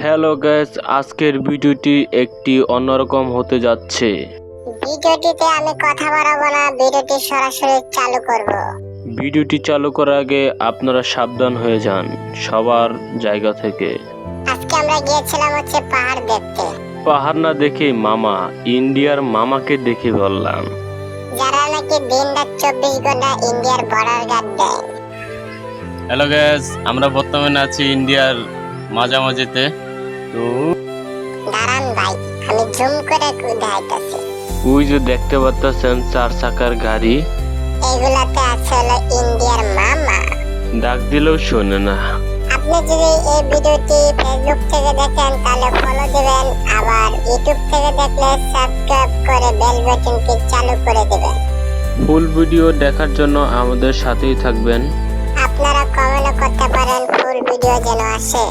Hello guys, আজকের ভিডিওটি একটি অন্যরকম হতে যাচ্ছে। ভিডিওটিতে আমি কথা বাড়াবো না, ভিডিওটি সরাসরি চালু করব। ভিডিওটি চালু করার আগে আপনারা সাবধান হয়ে যান সবার জায়গা থেকে। আজকে আমরা গিয়েছিলাম পাহাড় দেখতে। পাহাড় না দেখে মামা, ইন্ডিয়ার মামাকে দেখে বললাম, যারা নাকি দিন-রাত 24 ঘন্টা ইন্ডিয়ার বর্ডার গার্ড দেয়। হ্যালো গাইস, আমরা বর্তমানে আছি ইন্ডিয়ার মাঝামাঝিতে। তো দাঁড়ান ভাই, আমি জুম করে দেখাইতেছি। ওই যে দেখতে পাচ্ছেন 4 চাকার গাড়ি, এগুলাতে আছে হলো ইন্ডিয়ার মামা। ডাক দিলেও শোনে না। আপনি যদি এই ভিডিওটি ফেসবুক থেকে দেখেন তাহলে ফলো দিবেন, আবার ইউটিউব থেকে দেখলে সাবস্ক্রাইব করে বেল বাটনটি চালু করে দিবেন। ফুল ভিডিও দেখার জন্য আমাদের সাথেই থাকবেন। আপনারা কমেন্ট করতে পারেন ফুল ভিডিও যেন আসে।